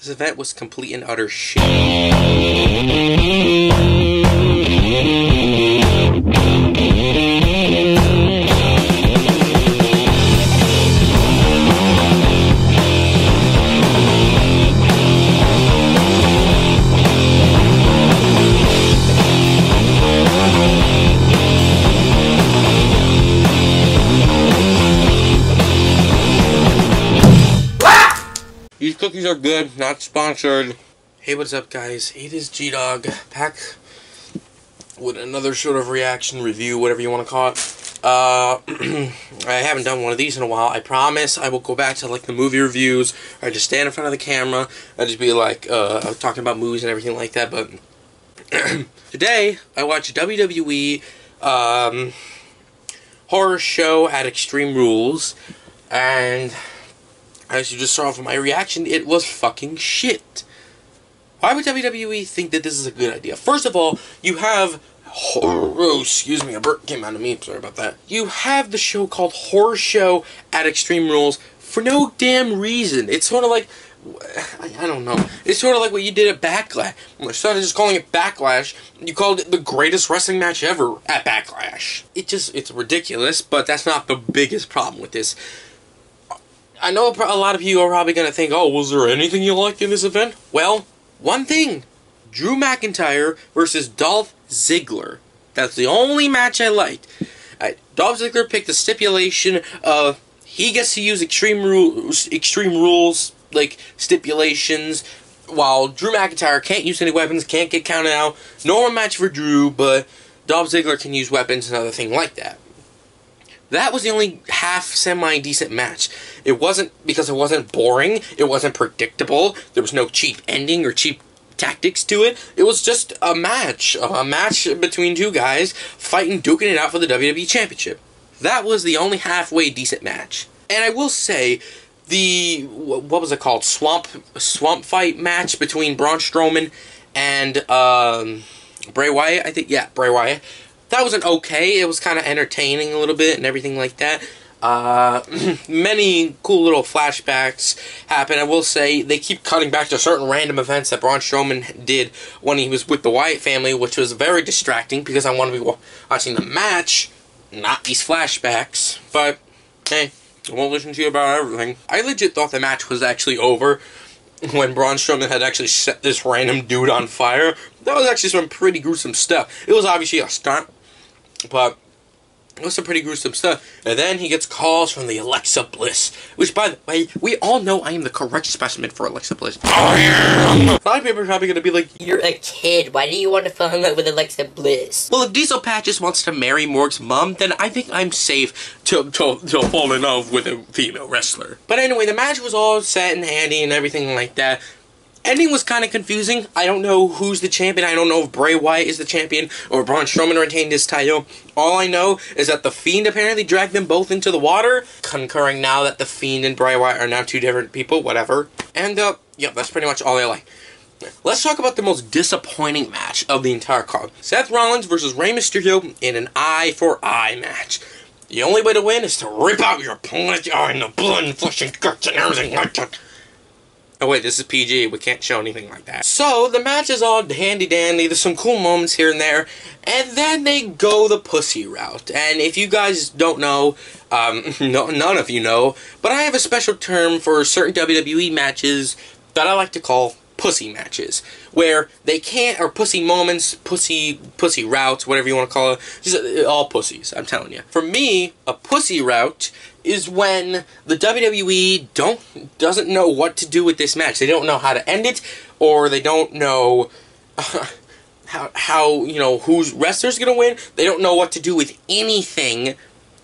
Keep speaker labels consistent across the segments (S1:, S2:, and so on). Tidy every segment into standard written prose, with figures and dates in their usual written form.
S1: This event was complete and utter shit. These cookies are good, not sponsored. Hey, what's up, guys? It is G-Dog, back with another sort of reaction review, whatever you want to call it. I haven't done one of these in a while. I promise I will go back to like the movie reviews. I just stand in front of the camera. I just be like talking about movies and everything like that. But today I watched WWE horror show at Extreme Rules, and as you just saw from my reaction, it was fucking shit. Why would WWE think that this is a good idea? First of all, you have... Oh, excuse me, a burp came out of me. Sorry about that. You have the show called Horror Show at Extreme Rules for no damn reason. It's sort of like... I don't know. It's sort of like what you did at Backlash. Instead of just calling it Backlash, you called it the greatest wrestling match ever at Backlash. It's ridiculous, but that's not the biggest problem with this. I know a lot of you are probably going to think, oh, was there anything you liked in this event? Well, one thing. Drew McIntyre versus Dolph Ziggler. That's the only match I liked. Dolph Ziggler picked the stipulation of he gets to use Extreme Rules, like, stipulations, while Drew McIntyre can't use any weapons, can't get counted out. Normal match for Drew, but Dolph Ziggler can use weapons and other thing like that. That was the only half semi-decent match. It wasn't because it wasn't boring, it wasn't predictable, there was no cheap ending or cheap tactics to it. It was just a match between two guys fighting, duking it out for the WWE Championship. That was the only halfway decent match. And I will say, the, what was it called, Swamp Fight match between Braun Strowman and Bray Wyatt, I think, yeah, Bray Wyatt. That wasn't okay. It was kind of entertaining a little bit and everything like that. Many cool little flashbacks happen. I will say they keep cutting back to certain random events that Braun Strowman did when he was with the Wyatt family, which was very distracting because I want to be watching the match, not these flashbacks. But, hey, I won't listen to you about everything. I legit thought the match was actually over when Braun Strowman had actually set this random dude on fire. That was actually some pretty gruesome stuff. It was obviously a stunt, but it was some pretty gruesome stuff. And then he gets calls from the Alexa Bliss, which, by the way, we all know I am the correct specimen for Alexa Bliss. I am! A lot of people are probably going to be like,
S2: you're a kid, why do you want to fall in love with Alexa Bliss?
S1: Well, if Diesel Patches wants to marry Morg's mom, then I think I'm safe to fall in love with a female wrestler. But anyway, the match was all set and handy and everything like that. Ending was kind of confusing. I don't know who's the champion. I don't know if Bray Wyatt is the champion or Braun Strowman retained his title. All I know is that The Fiend apparently dragged them both into the water. Concurring now that The Fiend and Bray Wyatt are now two different people, whatever. And, yeah, that's pretty much all I like. Let's talk about the most disappointing match of the entire card. Seth Rollins versus Rey Mysterio in an eye-for-eye match. The only way to win is to rip out your opponent's eye and the blood and flesh and guts and everything like that. Oh wait, this is PG, we can't show anything like that. So, the match is all handy-dandy, there's some cool moments here and there, and then they go the pussy route. And if you guys don't know, none of you know, but I have a special term for certain WWE matches that I like to call pussy matches, where they can't, or pussy moments, pussy routes, whatever you want to call it, just all pussies, I'm telling you. For me, a pussy route is when the WWE doesn't know what to do with this match. They don't know how to end it, or they don't know how you know, whose wrestler's gonna win. They don't know what to do with anything.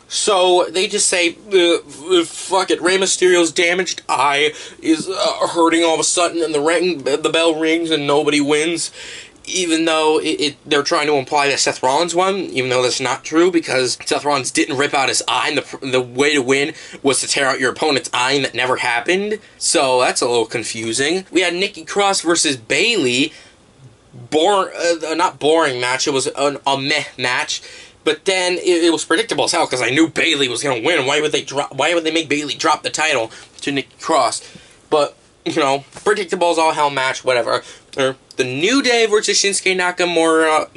S1: So they just say, fuck it, Rey Mysterio's damaged eye is hurting all of a sudden, and the bell rings and nobody wins. Even though they're trying to imply that Seth Rollins won, even though that's not true, because Seth Rollins didn't rip out his eye, and the way to win was to tear out your opponent's eye, and that never happened. So that's a little confusing. We had Nikki Cross versus Bayley. Not boring match, it was a meh match. But then it was predictable as hell, because I knew Bayley was going to win. Why would they make Bayley drop the title to Nikki Cross? But you know, predictable as all hell match, whatever. The New Day versus Shinsuke Nakamura,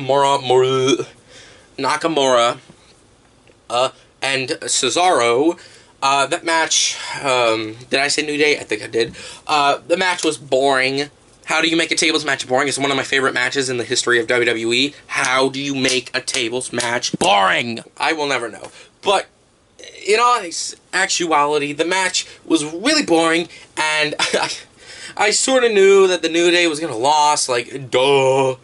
S1: and Cesaro. That match, did I say New Day? I think I did. The match was boring. How do you make a tables match boring? It's one of my favorite matches in the history of WWE. How do you make a tables match boring? I will never know. But, in all actuality, the match was really boring, and I sort of knew that the New Day was going to lose, like, duh.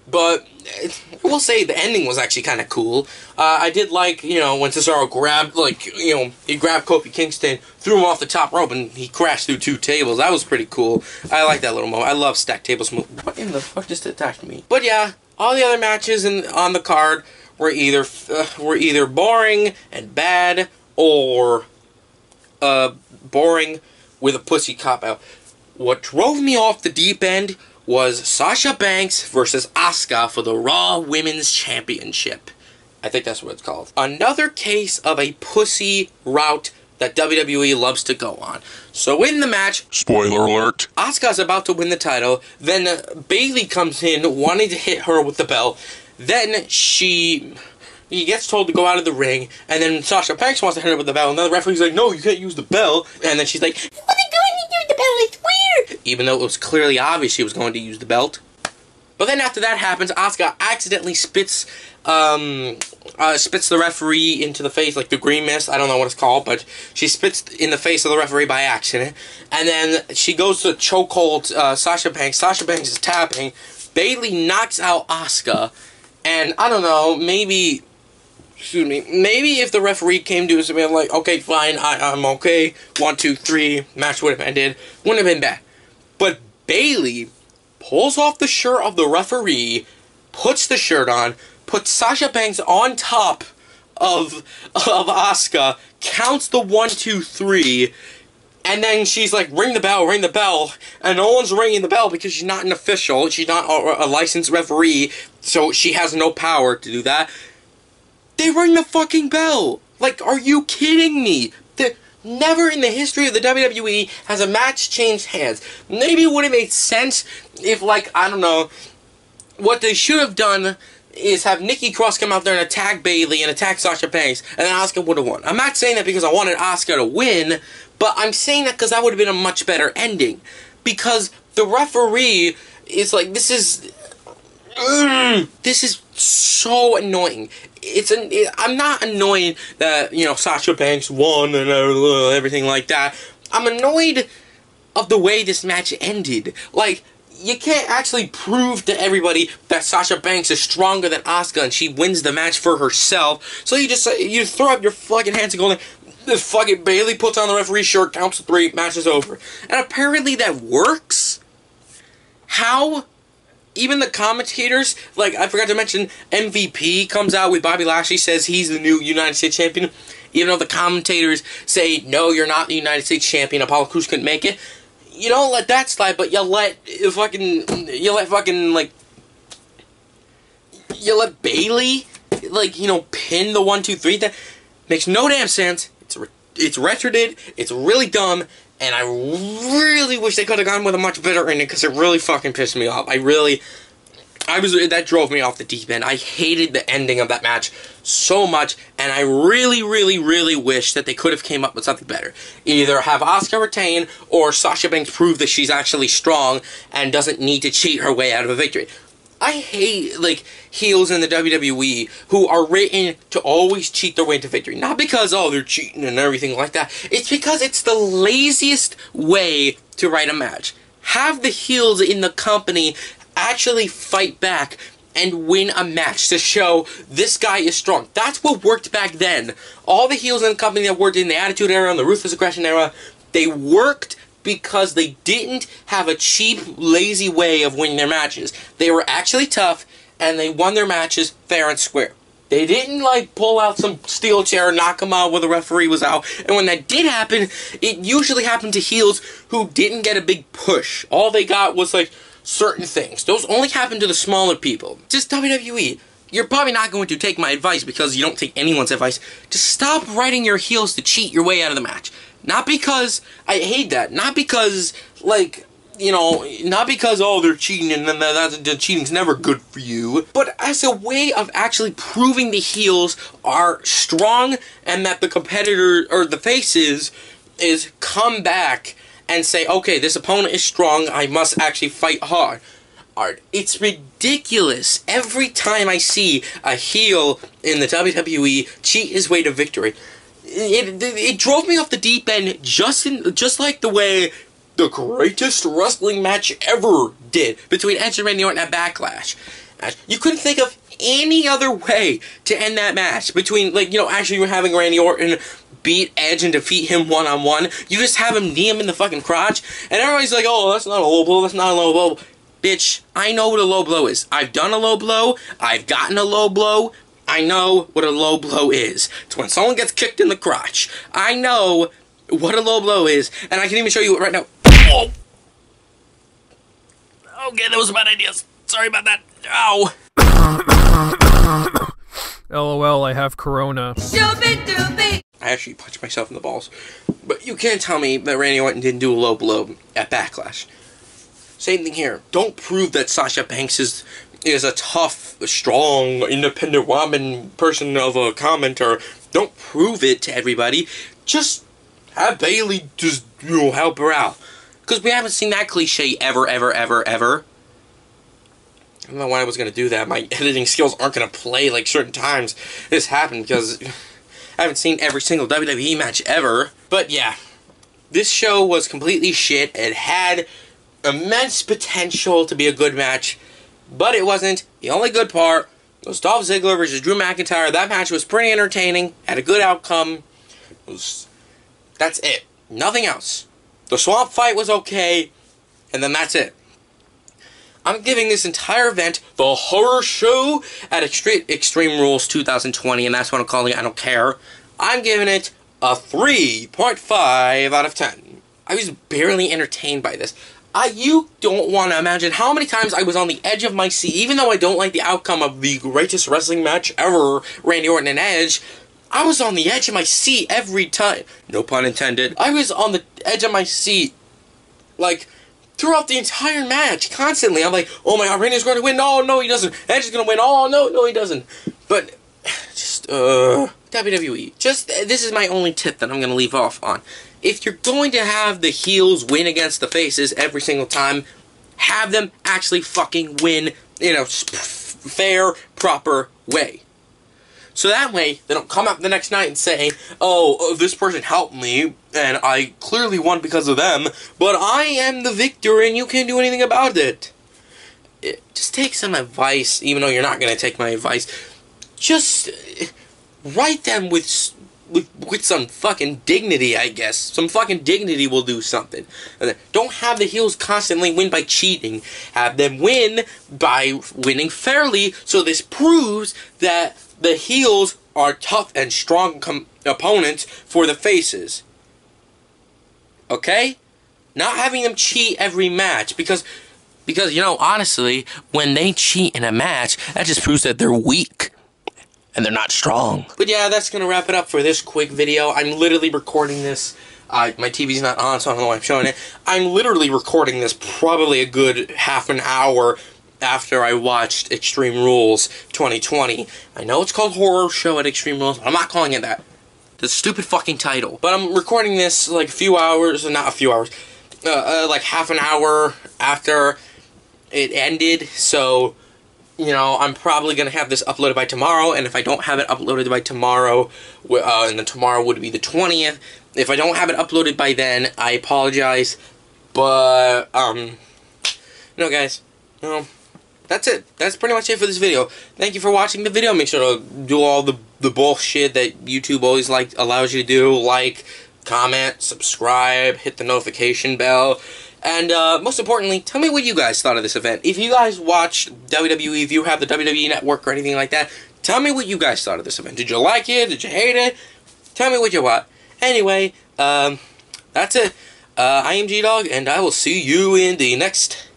S1: But I will say the ending was actually kind of cool. I did like, you know, when Cesaro grabbed, like, you know, he grabbed Kofi Kingston, threw him off the top rope, and he crashed through 2 tables. That was pretty cool. I like that little moment. I love stacked tables. What in the fuck just attacked me? But yeah, all the other matches on the card were either boring and bad, or boring with a pussy cop-out. What drove me off the deep end was Sasha Banks versus Asuka for the Raw Women's Championship. I think that's what it's called. Another case of a pussy route that WWE loves to go on. So in the match,
S3: spoiler alert,
S1: Asuka's about to win the title, then Bayley comes in wanting to hit her with the bell, then he gets told to go out of the ring, and then Sasha Banks wants to hit her with the bell, and then the referee's like, no, you can't use the bell, and then she's like,
S2: I wasn't going to use the bell, it's weird!
S1: Even though it was clearly obvious she was going to use the belt. But then after that happens, Asuka accidentally spits the referee into the face, like the green mist, I don't know what it's called, but she spits in the face of the referee by accident, and then she goes to chokehold Sasha Banks. Sasha Banks is tapping, Bayley knocks out Asuka, and I don't know, maybe if the referee came to us and be like, okay, fine, I'm okay, 1, 2, 3, match would have ended, wouldn't have been bad. But Bayley pulls off the shirt of the referee, puts the shirt on, puts Sasha Banks on top of Asuka, counts the 1, 2, 3, and then she's like, ring the bell, and no one's ringing the bell because she's not an official, she's not a licensed referee, so she has no power to do that. They ring the fucking bell! Like, are you kidding me? Never in the history of the WWE has a match changed hands. Maybe it would have made sense if, like, I don't know, what they should have done is have Nikki Cross come out there and attack Bayley and attack Sasha Banks, and then Asuka would have won. I'm not saying that because I wanted Asuka to win, but I'm saying that because that would have been a much better ending. Because the referee is like, this is so annoying. I'm not annoyed that, you know, Sasha Banks won and everything like that. I'm annoyed of the way this match ended. Like, you can't actually prove to everybody that Sasha Banks is stronger than Asuka and she wins the match for herself. So you throw up your fucking hands and go like, this fucking Bayley puts on the referee's shirt, counts to 3, match is over. And apparently that works? How? Even the commentators, like, I forgot to mention, MVP comes out with Bobby Lashley, says he's the new United States Champion. Even though the commentators say, no, you're not the United States Champion, Apollo Crews couldn't make it. You don't let that slide, but you let Bayley, like, you know, pin the 1, 2, 3. That makes no damn sense. It's retarded, it's really dumb, and I really wish they could have gone with a much better ending because it really fucking pissed me off. That drove me off the deep end. I hated the ending of that match so much, and I really, really, really wish that they could have came up with something better. Either have Asuka retain, or Sasha Banks prove that she's actually strong and doesn't need to cheat her way out of a victory. I hate, like, heels in the WWE who are written to always cheat their way to victory. Not because, oh, they're cheating and everything like that. It's because it's the laziest way to write a match. Have the heels in the company actually fight back and win a match to show this guy is strong. That's what worked back then. All the heels in the company that worked in the Attitude Era and the Ruthless Aggression Era, they worked because they didn't have a cheap, lazy way of winning their matches. They were actually tough, and they won their matches fair and square. They didn't, like, pull out some steel chair and knock them out while the referee was out. And when that did happen, it usually happened to heels who didn't get a big push. All they got was, like, certain things. Those only happen to the smaller people. Just WWE. You're probably not going to take my advice because you don't take anyone's advice. Just stop writing your heels to cheat your way out of the match. Not because I hate that. Not because, like, you know, not because, oh, they're cheating and then the cheating's never good for you. But as a way of actually proving the heels are strong and that the competitor, or the faces, is come back and say, okay, this opponent is strong, I must actually fight hard. It's ridiculous. Every time I see a heel in the WWE cheat his way to victory, it drove me off the deep end just like the way the greatest wrestling match ever did between Edge and Randy Orton at Backlash. You couldn't think of any other way to end that match between, like, you know, actually having Randy Orton beat Edge and defeat him one-on-one. You just have him knee him in the fucking crotch, and everybody's like, oh, that's not a low blow, that's not a low blow. Bitch, I know what a low blow is. I've done a low blow, I've gotten a low blow, I know what a low blow is. It's when someone gets kicked in the crotch. I know what a low blow is, and I can even show you it right now. Oh! Okay, that was a bad idea. Sorry about that. Ow!
S3: LOL, I have corona.
S1: I actually punched myself in the balls. But you can't tell me that Randy Orton didn't do a low blow at Backlash. Same thing here. Don't prove that Sasha Banks is a tough, strong, independent woman person of a commenter. Don't prove it to everybody. Just have Bayley just, you know, help her out. Because we haven't seen that cliche ever. I don't know why I was going to do that. My editing skills aren't going to play like certain times this happened because I haven't seen every single WWE match ever. But yeah, this show was completely shit. It had immense potential to be a good match, but it wasn't. The only good part was Dolph Ziggler versus Drew McIntyre. That match was pretty entertaining, had a good outcome. That's it. Nothing else. The swamp fight was okay, and then that's it. I'm giving this entire event the horror show at Extreme Rules 2020, and that's what I'm calling it. I don't care. I'm giving it a 3.5 out of 10. I was barely entertained by this. You don't want to imagine how many times I was on the edge of my seat, even though I don't like the outcome of the greatest wrestling match ever, Randy Orton and Edge. I was on the edge of my seat every time. No pun intended. I was on the edge of my seat, like, throughout the entire match, constantly. I'm like, oh my god, Randy's going to win. Oh, no, he doesn't. Edge is going to win. Oh, no, he doesn't. But, just, WWE. This is my only tip that I'm going to leave off on. If you're going to have the heels win against the faces every single time, have them actually fucking win in a fair, proper way. So that way, they don't come up the next night and say, oh, this person helped me, and I clearly won because of them, but I am the victor and you can't do anything about it. Just take some advice, even though you're not going to take my advice. Just write them with some fucking dignity, I guess. Some fucking dignity will do something. Don't have the heels constantly win by cheating. Have them win by winning fairly, so this proves that the heels are tough and strong opponents for the faces. Okay? Not having them cheat every match, because, you know, honestly, when they cheat in a match, that just proves that they're weak. And they're not strong. But yeah, that's going to wrap it up for this quick video. I'm literally recording this. My TV's not on, so I don't know why I'm showing it. I'm literally recording this probably a good half an hour after I watched Extreme Rules 2020. I know it's called Horror Show at Extreme Rules, but I'm not calling it that. The stupid fucking title. But I'm recording this like a few hours, not a few hours, like half an hour after it ended, so, you know, I'm probably going to have this uploaded by tomorrow, and if I don't have it uploaded by tomorrow, and then tomorrow would be the 20th, if I don't have it uploaded by then, I apologize, but, you know, guys, you know, that's it. That's pretty much it for this video. Thank you for watching the video. Make sure to do all the bullshit that YouTube always allows you to do, like, comment, subscribe, hit the notification bell. And, most importantly, tell me what you guys thought of this event. If you guys watched WWE, if you have the WWE Network or anything like that, tell me what you guys thought of this event. Did you like it? Did you hate it? Tell me what you want. Anyway, that's it. I am G-Dog, and I will see you in the next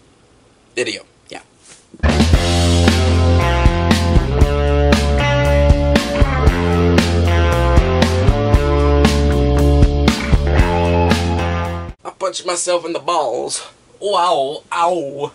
S1: video. Yeah. punched myself in the balls. Wow, ow.